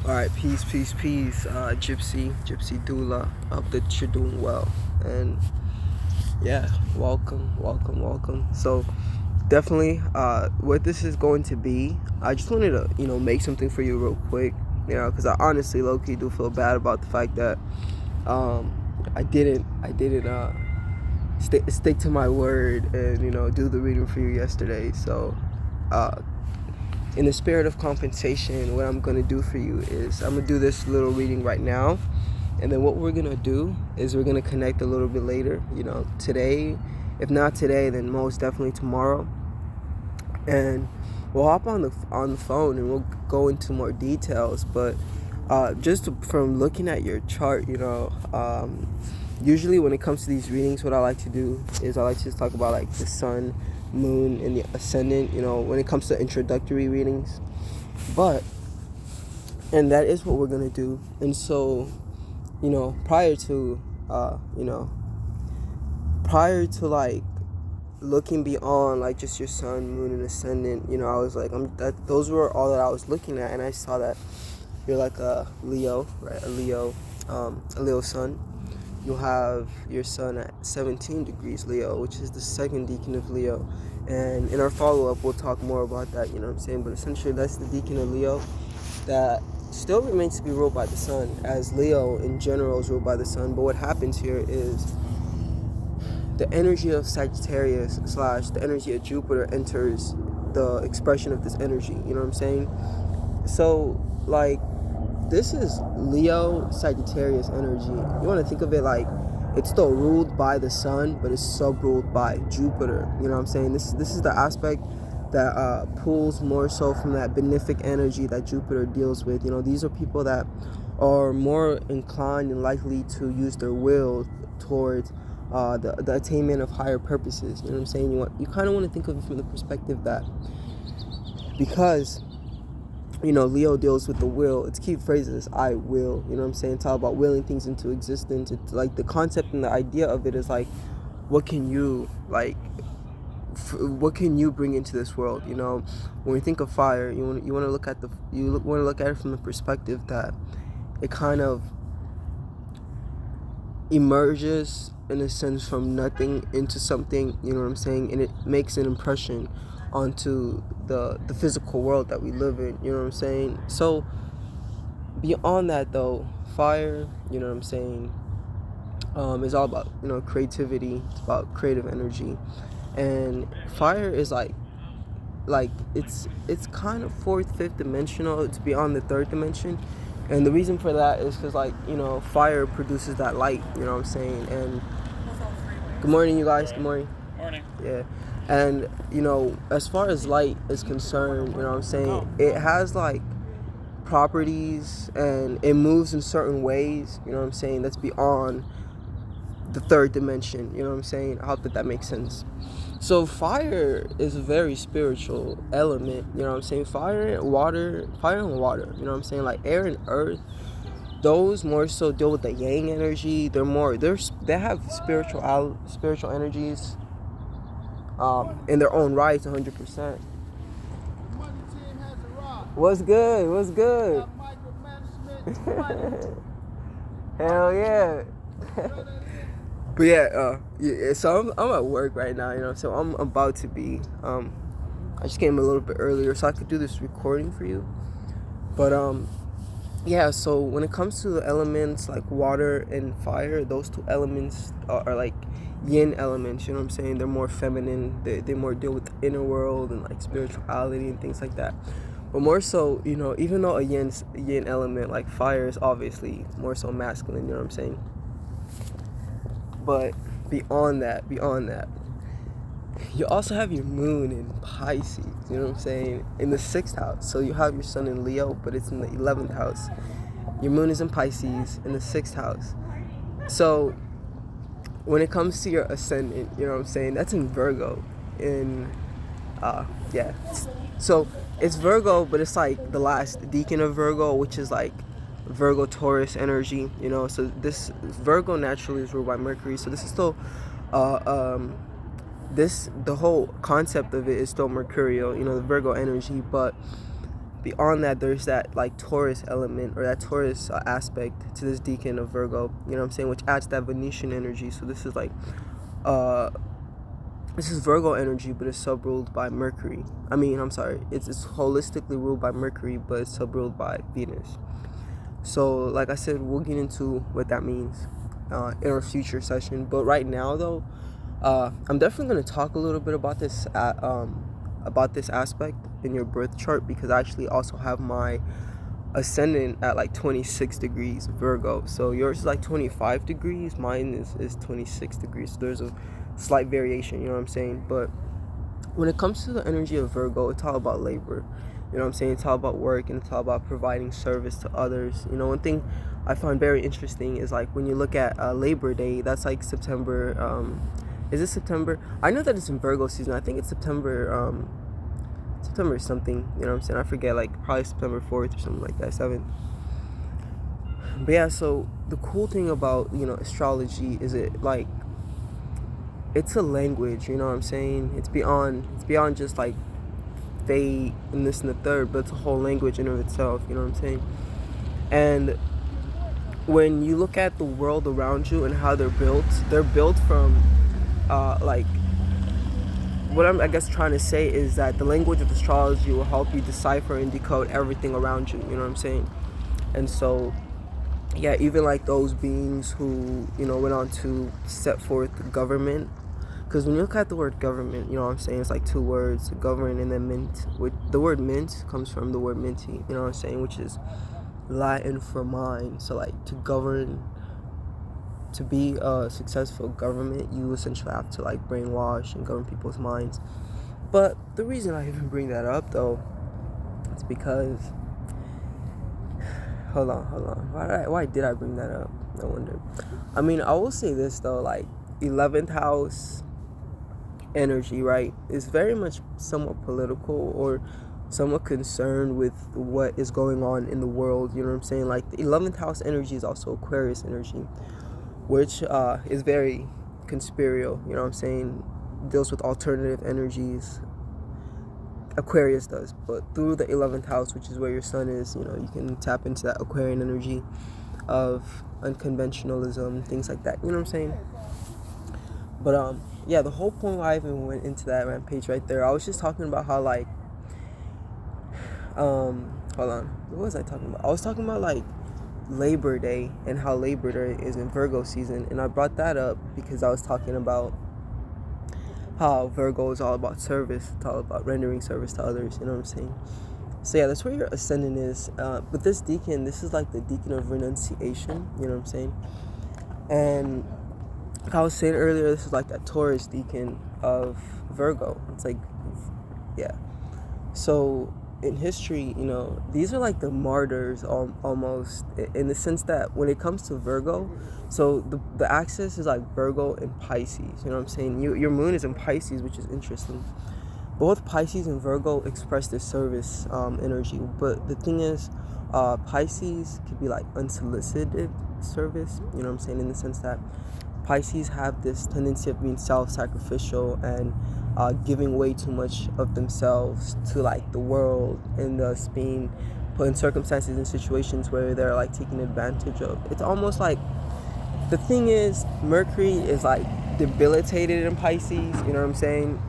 All right, peace, peace, peace. Gypsi Doula. Hope that you're doing well. And yeah, welcome. So definitely, what this is going to be, I just wanted to, make something for you real quick, because I honestly, low-key, do feel bad about the fact that I didn't stick to my word and do the reading for you yesterday. So in the spirit of compensation, what I'm going to do for you is I'm going to do this little reading right now. And then what we're going to do is we're going to connect a little bit later, today. If not today, then most definitely tomorrow. And we'll hop on the phone and we'll go into more details. But just from looking at your chart, usually when it comes to these readings, what I like to do is I like to just talk about like the sun, moon, and the ascendant, when it comes to introductory readings. And that is what we're going to do. And so, prior to like looking beyond like just your sun, moon, and ascendant, I was like, those were all that I was looking at. And I saw that you're like a Leo, right? A Leo sun. You'll have your sun at 17 degrees Leo, which is the second decan of Leo. And in our follow-up, we'll talk more about that, But essentially, that's the decan of Leo that still remains to be ruled by the sun, as Leo in general is ruled by the sun. But what happens here is the energy of Sagittarius / the energy of Jupiter enters the expression of this energy, So, like, this is Leo Sagittarius energy. You want to think of it like it's still ruled by the sun, but it's sub-ruled by Jupiter. This is the aspect that pulls more so from that benefic energy that Jupiter deals with. These are people that are more inclined and likely to use their will towards the attainment of higher purposes. You kind of want to think of it from the perspective that because Leo deals with the will. Its key phrase is I will. It's all about willing things into existence. It's like the concept and the idea of it is like, what can you bring into this world? When we think of fire, you want to look at it from the perspective that it kind of emerges in a sense from nothing into something. And it makes an impression onto the physical world that we live in. So beyond that though, fire, is all about creativity. It's about creative energy. And fire is like it's kind of fourth, fifth dimensional. It's beyond the third dimension. And the reason for that is because fire produces that light, and good morning, you guys. Good morning. Morning. Yeah. And, as far as light is concerned, it has, like, properties and it moves in certain ways, that's beyond the third dimension, I hope that makes sense. So fire is a very spiritual element, fire and water, like air and earth, those more so deal with the yang energy. They have spiritual energies in their own rights, 100%. What's good? Hell yeah. But yeah, so I'm at work right now, so I'm about to be, I just came a little bit earlier so I could do this recording for you. But yeah, so when it comes to the elements like water and fire, those two elements are like yin elements, They're more feminine. They more deal with the inner world and like spirituality and things like that. But more so, even though a yin element like fire is obviously more so masculine, But beyond that, you also have your moon in Pisces, in the 6th house. So you have your sun in Leo, but it's in the 11th house. Your moon is in Pisces in the 6th house. So when it comes to your ascendant, that's in Virgo. So it's Virgo, but it's like the last decan of Virgo, which is like Virgo Taurus energy, so this Virgo naturally is ruled by Mercury. So this is still the whole concept of it is still mercurial, the Virgo energy. But beyond that, there's that like Taurus element, or that Taurus aspect to this decan of Virgo, you know what I'm saying, which adds that Venetian energy. So this is like uh this is Virgo energy, but it's sub-ruled by Mercury. I'm sorry, it's holistically ruled by Mercury, but it's sub-ruled by Venus. So like I said, we'll get into what that means in our future session. But right now though, I'm definitely going to talk a little bit about this aspect in your birth chart, because I actually also have my ascendant at like 26 degrees Virgo. So yours is like 25 degrees, mine is 26 degrees. So there's a slight variation, you know what I'm saying? But when it comes to the energy of Virgo, it's all about labor. You know what I'm saying? It's all about work, and it's all about providing service to others. You know, one thing I find very interesting is like when you look at Labor Day, that's like September. Is it September? I know that it's in Virgo season. I think it's September. September something. You know what I'm saying? I forget. Like probably September 4th or something like that. 7th. But yeah. So the cool thing about astrology is it's a language. You know what I'm saying? It's beyond just like fate and this and the third, but it's a whole language in of itself. You know what I'm saying? And when you look at the world around you and how they're built from like what I'm trying to say is that the language of astrology will help you decipher and decode everything around you. You know what I'm saying? And so yeah, even like those beings who went on to set forth government, because when you look at the word government, you know what I'm saying, it's like two words, govern and then mint. The word mint comes from the word minty, you know what I'm saying, which is Latin for mind. So like to govern, to be a successful government, you essentially have to like brainwash and govern people's minds. But the reason I even bring that up though, it's because hold on, why did I bring that up? I wonder. I will say this though, like 11th house energy, right, is very much somewhat political or somewhat concerned with what is going on in the world. You know what I'm saying? Like the 11th house energy is also Aquarius energy, which is very conspirial. You know what I'm saying? Deals with alternative energies. Aquarius does, but through the 11th house, which is where your sun is, you can tap into that Aquarian energy of unconventionalism, things like that. You know what I'm saying? But yeah, the whole point why I even went into that rampage right there, I was just talking about how like hold on, what was I talking about? I was talking about like Labor Day and how Labor Day is in Virgo season, and I brought that up because I was talking about how Virgo is all about service. It's all about rendering service to others, you know what I'm saying? So yeah, that's where your ascendant is. But this decan, this is like the decan of renunciation, you know what I'm saying? And like I was saying earlier, this is like that Taurus decan of Virgo. It's like, yeah. So in history, these are like the martyrs almost, in the sense that when it comes to Virgo, so the axis is like Virgo and Pisces, you know what I'm saying? Your moon is in Pisces, which is interesting. Both Pisces and Virgo express this service energy, but the thing is, Pisces could be like unsolicited service, you know what I'm saying, in the sense that Pisces have this tendency of being self-sacrificial and giving way too much of themselves to like the world, and thus being put in circumstances and situations where they're like taken advantage of. It's almost like, the thing is, Mercury is like debilitated in Pisces, you know what I'm saying?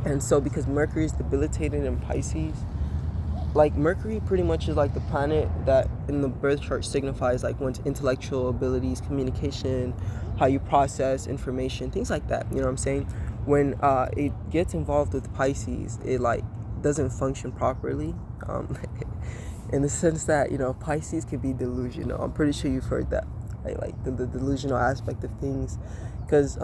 And so because Mercury is debilitated in Pisces, like Mercury pretty much is like the planet that in the birth chart signifies like one's intellectual abilities, communication, how you process information, things like that, you know what I'm saying? When it gets involved with Pisces, it like doesn't function properly, in the sense that Pisces can be delusional. I'm pretty sure you've heard that, like the delusional aspect of things, because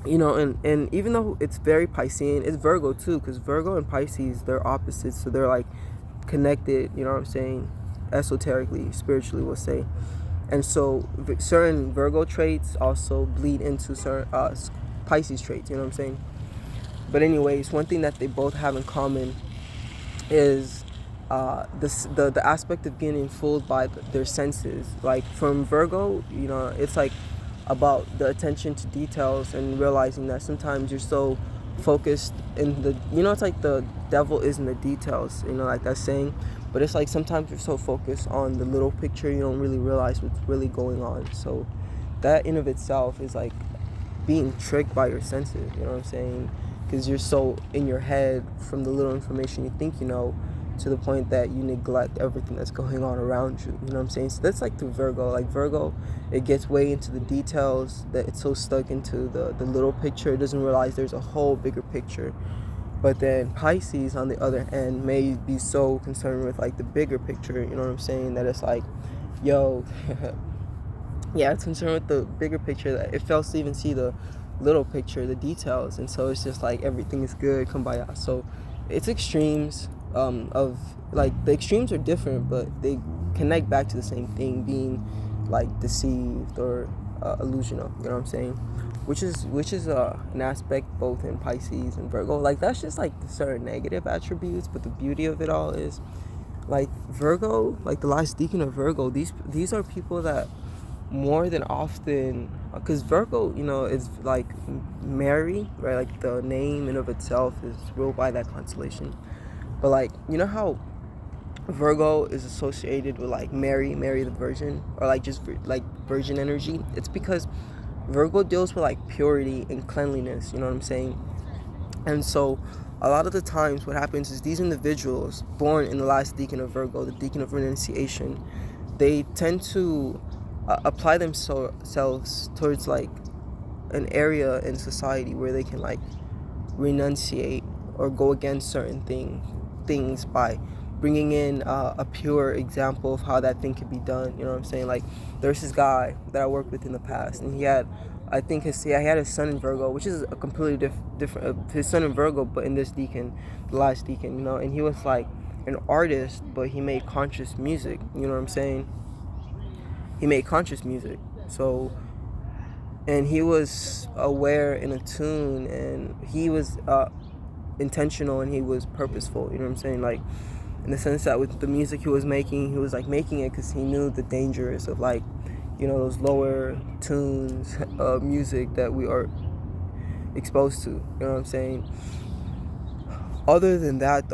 and even though it's very Piscean, it's Virgo too, because Virgo and Pisces, they're opposites, so they're like connected, you know what I'm saying, esoterically, spiritually, we'll say. And so certain Virgo traits also bleed into certain Pisces traits, you know what I'm saying? But anyways, one thing that they both have in common is the aspect of getting fooled by their senses. Like from Virgo, it's like about the attention to details and realizing that sometimes you're so focused in the, it's like the devil is in the details, like that saying. But it's like sometimes you're so focused on the little picture, you don't really realize what's really going on. So that in of itself is like being tricked by your senses, you know what I'm saying? Because you're so in your head from the little information you think you know, to the point that you neglect everything that's going on around you, you know what I'm saying? So that's like the Virgo. Like Virgo, it gets way into the details, that it's so stuck into the little picture, it doesn't realize there's a whole bigger picture. But then Pisces, on the other end, may be so concerned with like the bigger picture, you know what I'm saying, that it's like, yo, yeah, it's concerned with the bigger picture, that it fails to even see the little picture, the details. And so it's just like everything is good, kumbaya. So it's extremes, of like, the extremes are different, but they connect back to the same thing, being like deceived or illusional, you know what I'm saying? Which is an aspect both in Pisces and Virgo. Like that's just like the certain negative attributes, but the beauty of it all is like Virgo, like the last deacon of Virgo, these are people that more than often, because Virgo, is like Mary, right? Like the name in of itself is ruled by that constellation. But like, how Virgo is associated with like Mary the Virgin, or like just like virgin energy? It's because Virgo deals with like purity and cleanliness, you know what I'm saying? And so a lot of the times what happens is these individuals born in the last deacon of Virgo, the deacon of renunciation, they tend to apply themselves towards like an area in society where they can like renunciate or go against certain things by bringing in a pure example of how that thing could be done, you know what I'm saying? Like there's this guy that I worked with in the past, and he had, I think he had his son in Virgo, which is a completely different, his son in Virgo, but in this deacon, the last deacon, and he was like an artist, but he made conscious music, you know what I'm saying? He made conscious music. So, and he was aware in a tune, and he was intentional, and he was purposeful, you know what I'm saying? Like in the sense that with the music he was like making it because he knew the dangers of like, those lower tunes of music that we are exposed to, you know what I'm saying? Other than that,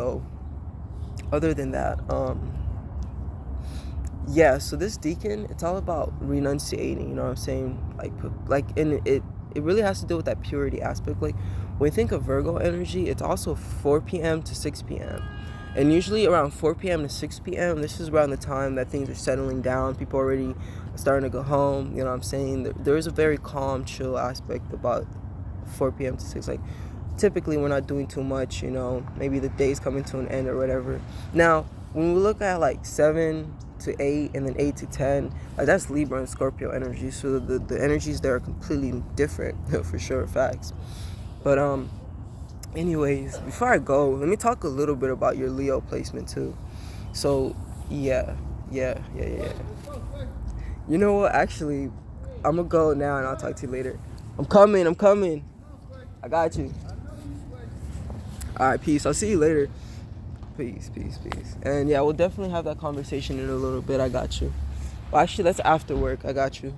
yeah, so this deacon, it's all about renunciating, you know what I'm saying? And it really has to do with that purity aspect. Like when you think of Virgo energy, it's also 4 p.m. to 6 p.m. And usually around 4 p.m. to 6 p.m., this is around the time that things are settling down. People are already starting to go home, you know what I'm saying? There is a very calm, chill aspect about 4 p.m. to 6. Like typically we're not doing too much, maybe the day's coming to an end or whatever. Now, when we look at like 7 to 8 and then 8 to 10, like that's Libra and Scorpio energy. So the energies there are completely different, for sure, facts. But anyways, before I go, let me talk a little bit about your Leo placement too. So yeah. You know what, actually, I'm gonna go now and I'll talk to you later. I'm coming. I got you. Alright, peace. I'll see you later. Peace. And yeah, we'll definitely have that conversation in a little bit. I got you. Well, actually, that's after work. I got you.